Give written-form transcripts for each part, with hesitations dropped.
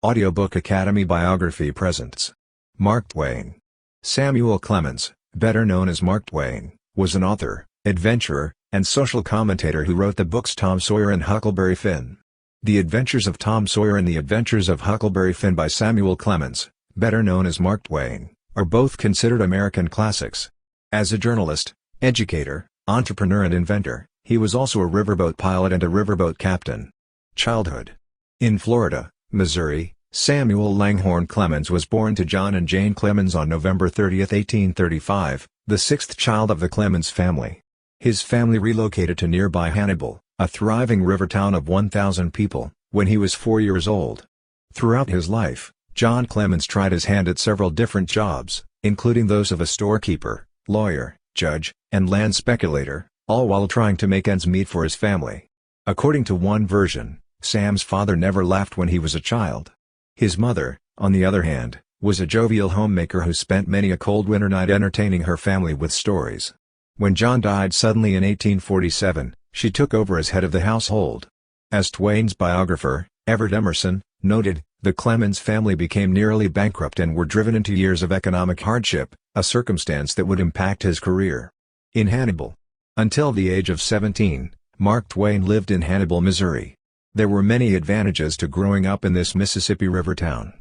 Audiobook Academy Biography presents Mark Twain. Samuel Clemens, better known as Mark Twain, was an author, adventurer, and social commentator who wrote the books Tom Sawyer and Huckleberry Finn. The Adventures of Tom Sawyer and The Adventures of Huckleberry Finn by Samuel Clemens, better known as Mark Twain, are both considered American classics. As a journalist, educator, entrepreneur and inventor, he was also a riverboat pilot and a riverboat captain. Childhood. In Florida, Missouri, Samuel Langhorne Clemens was born to John and Jane Clemens on November 30, 1835, the sixth child of the Clemens family. His family relocated to nearby Hannibal, a thriving river town of 1,000 people, when he was 4 years old. Throughout his life, John Clemens tried his hand at several different jobs, including those of a storekeeper, lawyer, judge, and land speculator, all while trying to make ends meet for his family. According to one version, Sam's father never laughed when he was a child. His mother, on the other hand, was a jovial homemaker who spent many a cold winter night entertaining her family with stories. When John died suddenly in 1847, she took over as head of the household. As Twain's biographer, Everett Emerson, noted, the Clemens family became nearly bankrupt and were driven into years of economic hardship, a circumstance that would impact his career. In Hannibal. Until the age of 17, Mark Twain lived in Hannibal, Missouri. There were many advantages to growing up in this Mississippi River town.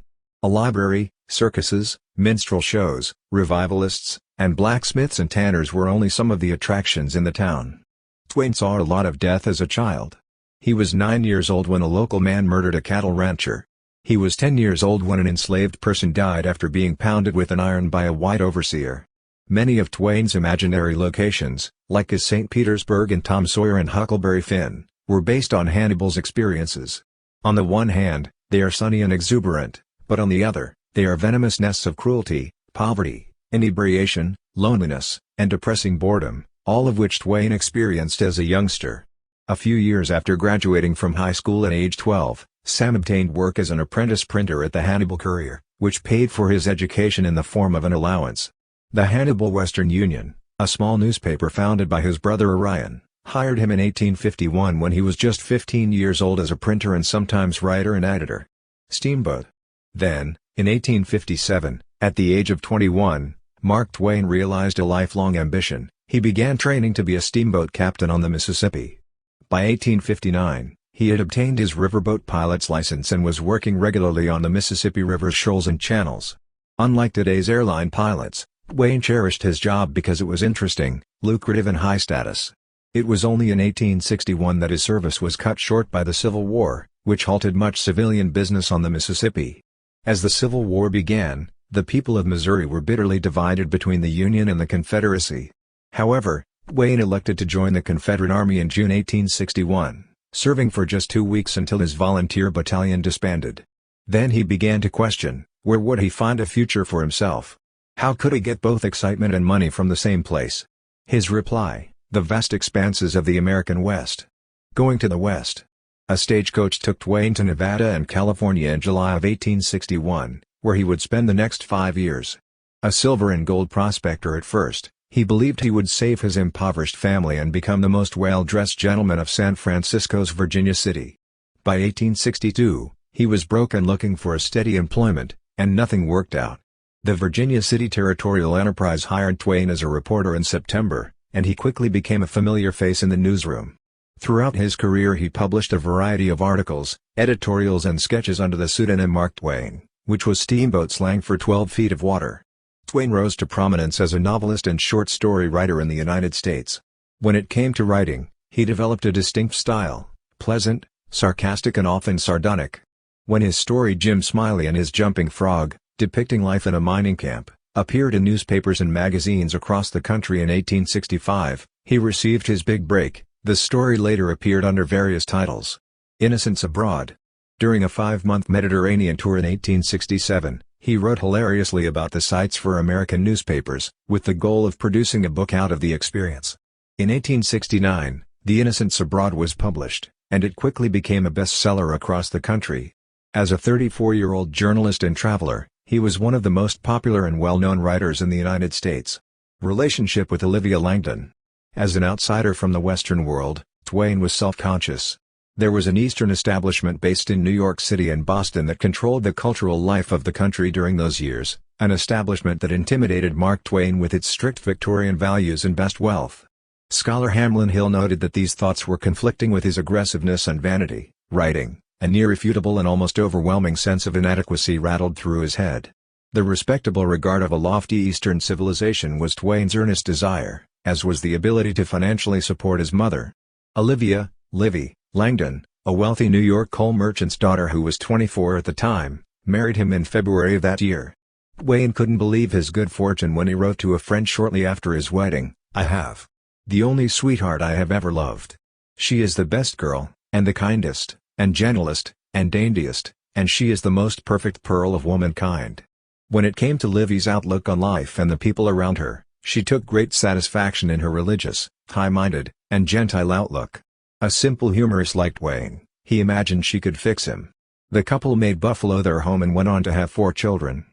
A library, circuses, minstrel shows, revivalists, and blacksmiths and tanners were only some of the attractions in the town. Twain saw a lot of death as a child. He was 9 years old when a local man murdered a cattle rancher. He was 10 years old when an enslaved person died after being pounded with an iron by a white overseer. Many of Twain's imaginary locations, like his St. Petersburg and Tom Sawyer and Huckleberry Finn, were based on Hannibal's experiences. On the one hand, they are sunny and exuberant, but on the other, they are venomous nests of cruelty, poverty, inebriation, loneliness, and depressing boredom, all of which Twain experienced as a youngster. A few years after graduating from high school at age 12, Sam obtained work as an apprentice printer at the Hannibal Courier, which paid for his education in the form of an allowance. The Hannibal Western Union, a small newspaper founded by his brother Orion, hired him in 1851 when he was just 15 years old as a printer and sometimes writer and editor. Steamboat. Then, in 1857, at the age of 21, Mark Twain realized a lifelong ambition. He began training to be a steamboat captain on the Mississippi. By 1859, he had obtained his riverboat pilot's license and was working regularly on the Mississippi River's shoals and channels. Unlike today's airline pilots, Twain cherished his job because it was interesting, lucrative and high status. It was only in 1861 that his service was cut short by the Civil War, which halted much civilian business on the Mississippi. As the Civil War began, the people of Missouri were bitterly divided between the Union and the Confederacy. However, Twain elected to join the Confederate Army in June 1861, serving for just 2 weeks until his volunteer battalion disbanded. Then he began to question, where would he find a future for himself? How could he get both excitement and money from the same place? His reply: the vast expanses of the American West. Going to the West. A stagecoach took Twain to Nevada and California in July of 1861, where he would spend the next 5 years. A silver and gold prospector at first, he believed he would save his impoverished family and become the most well-dressed gentleman of San Francisco's Virginia City. By 1862, he was broke and looking for a steady employment, and nothing worked out. The Virginia City Territorial Enterprise hired Twain as a reporter in September, and he quickly became a familiar face in the newsroom. Throughout his career he published a variety of articles, editorials and sketches under the pseudonym Mark Twain, which was steamboat slang for 12 feet of water. Twain rose to prominence as a novelist and short story writer in the United States. When it came to writing, he developed a distinct style, pleasant, sarcastic and often sardonic. When his story Jim Smiley and His Jumping Frog, depicting life in a mining camp, appeared in newspapers and magazines across the country in 1865, he received his big break. The story later appeared under various titles. Innocence Abroad. During a 5-month Mediterranean tour in 1867, he wrote hilariously about the sights for American newspapers, with the goal of producing a book out of the experience. In 1869, The Innocence Abroad was published, and it quickly became a bestseller across the country. As a 34-year-old journalist and traveler, he was one of the most popular and well-known writers in the United States. Relationship with Olivia Langdon. As an outsider from the Western world, Twain was self-conscious. There was an Eastern establishment based in New York City and Boston that controlled the cultural life of the country during those years, an establishment that intimidated Mark Twain with its strict Victorian values and best wealth. Scholar Hamlin Hill noted that these thoughts were conflicting with his aggressiveness and vanity, writing, "A near irrefutable and almost overwhelming sense of inadequacy rattled through his head." The respectable regard of a lofty Eastern civilization was Twain's earnest desire, as was the ability to financially support his mother. Olivia, Livy, Langdon, a wealthy New York coal merchant's daughter who was 24 at the time, married him in February of that year. Twain couldn't believe his good fortune when he wrote to a friend shortly after his wedding, "I have the only sweetheart I have ever loved. She is the best girl, and the kindest, and gentlest, and daintiest, and she is the most perfect pearl of womankind." When it came to Livy's outlook on life and the people around her, she took great satisfaction in her religious, high-minded, and gentile outlook. A simple humorist like Twain, he imagined she could fix him. The couple made Buffalo their home and went on to have 4 children.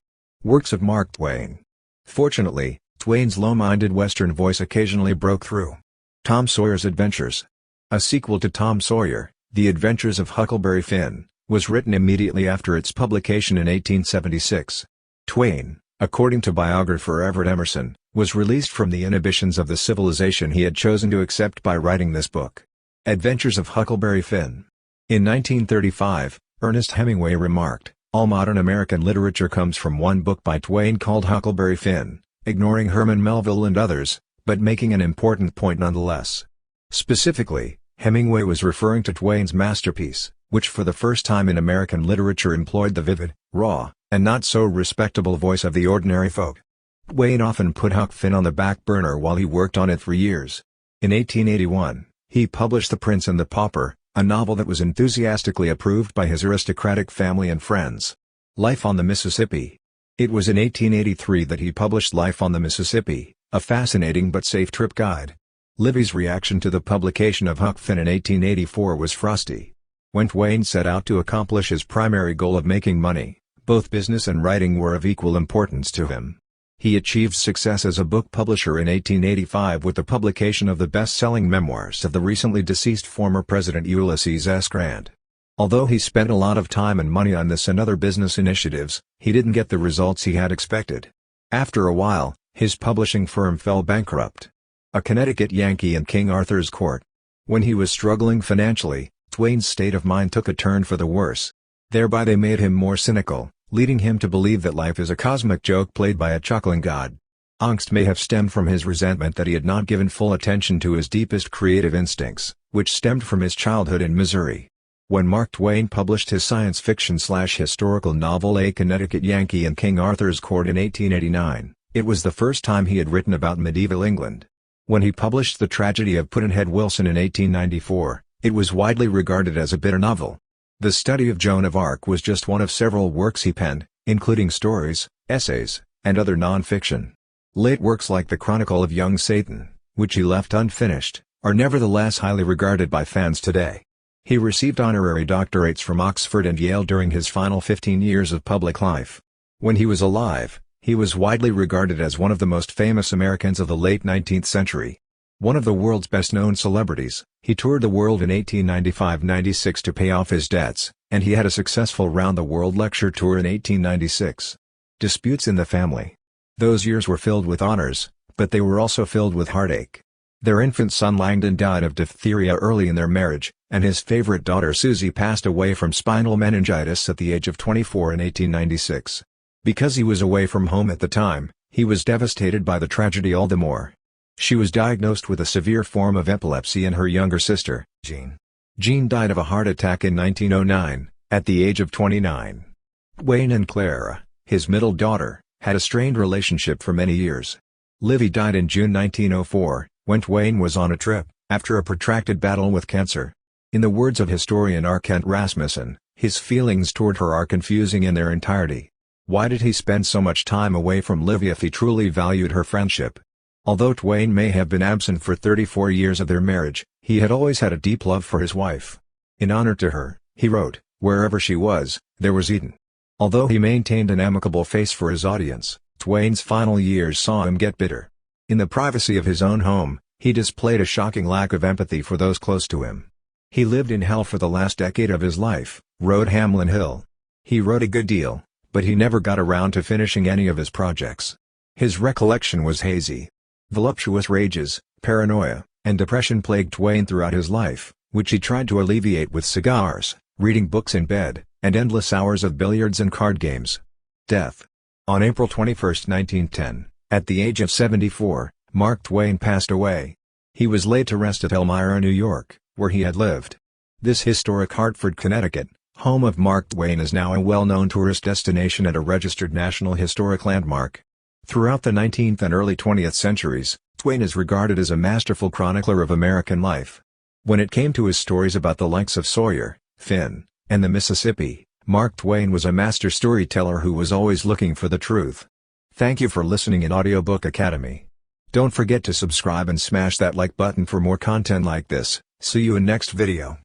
Works of Mark Twain. Fortunately, Twain's low-minded Western voice occasionally broke through. Tom Sawyer's Adventures. A sequel to Tom Sawyer, The Adventures of Huckleberry Finn, was written immediately after its publication in 1876. Twain, according to biographer Everett Emerson, was released from the inhibitions of the civilization he had chosen to accept by writing this book. Adventures of Huckleberry Finn. In 1935, Ernest Hemingway remarked, "All modern American literature comes from one book by Twain called Huckleberry Finn," ignoring Herman Melville and others, but making an important point nonetheless. Specifically, Hemingway was referring to Twain's masterpiece, which for the first time in American literature employed the vivid, raw, and not so respectable voice of the ordinary folk. Twain often put Huck Finn on the back burner while he worked on it for years. In 1881, he published The Prince and the Pauper, a novel that was enthusiastically approved by his aristocratic family and friends. Life on the Mississippi. It was in 1883 that he published Life on the Mississippi, a fascinating but safe trip guide. Livy's reaction to the publication of Huck Finn in 1884 was frosty. When Twain set out to accomplish his primary goal of making money, both business and writing were of equal importance to him. He achieved success as a book publisher in 1885 with the publication of the best-selling memoirs of the recently deceased former President Ulysses S. Grant. Although he spent a lot of time and money on this and other business initiatives, he didn't get the results he had expected. After a while, his publishing firm fell bankrupt. A Connecticut Yankee in King Arthur's court. When he was struggling financially, Twain's state of mind took a turn for the worse. Thereby they made him more cynical, leading him to believe that life is a cosmic joke played by a chuckling god. Angst may have stemmed from his resentment that he had not given full attention to his deepest creative instincts, which stemmed from his childhood in Missouri. When Mark Twain published his science fiction/historical novel A Connecticut Yankee in King Arthur's Court in 1889, it was the first time he had written about medieval England. When he published The Tragedy of Pudd'nhead Wilson in 1894, it was widely regarded as a bitter novel. The Study of Joan of Arc was just one of several works he penned, including stories, essays, and other non-fiction. Late works like The Chronicle of Young Satan, which he left unfinished, are nevertheless highly regarded by fans today. He received honorary doctorates from Oxford and Yale during his final 15 years of public life. When he was alive, he was widely regarded as one of the most famous Americans of the late 19th century. One of the world's best-known celebrities, he toured the world in 1895-96 to pay off his debts, and he had a successful round-the-world lecture tour in 1896. Disputes in the family. Those years were filled with honors, but they were also filled with heartache. Their infant son Langdon died of diphtheria early in their marriage, and his favorite daughter Susie passed away from spinal meningitis at the age of 24 in 1896. Because he was away from home at the time, he was devastated by the tragedy all the more. She was diagnosed with a severe form of epilepsy and her younger sister, Jean died of a heart attack in 1909, at the age of 29. Twain and Clara, his middle daughter, had a strained relationship for many years. Livy died in June 1904, when Twain was on a trip, after a protracted battle with cancer. In the words of historian R. Kent Rasmussen, his feelings toward her are confusing in their entirety. Why did he spend so much time away from Livy if he truly valued her friendship? Although Twain may have been absent for 34 years of their marriage, he had always had a deep love for his wife. In honor to her, he wrote, "Wherever she was, there was Eden." Although he maintained an amicable face for his audience, Twain's final years saw him get bitter. In the privacy of his own home, he displayed a shocking lack of empathy for those close to him. He lived in hell for the last decade of his life, wrote Hamlin Hill. He wrote a good deal, but he never got around to finishing any of his projects. His recollection was hazy. Voluptuous rages, paranoia, and depression plagued Twain throughout his life, which he tried to alleviate with cigars, reading books in bed, and endless hours of billiards and card games. Death. On April 21, 1910, at the age of 74, Mark Twain passed away. He was laid to rest at Elmira, New York, where he had lived. This historic Hartford, Connecticut, home of Mark Twain, is now a well-known tourist destination and a registered National Historic Landmark. Throughout the 19th and early 20th centuries, Twain is regarded as a masterful chronicler of American life. When it came to his stories about the likes of Sawyer, Finn, and the Mississippi, Mark Twain was a master storyteller who was always looking for the truth. Thank you for listening in Audiobook Academy. Don't forget to subscribe and smash that like button for more content like this. See you in next video.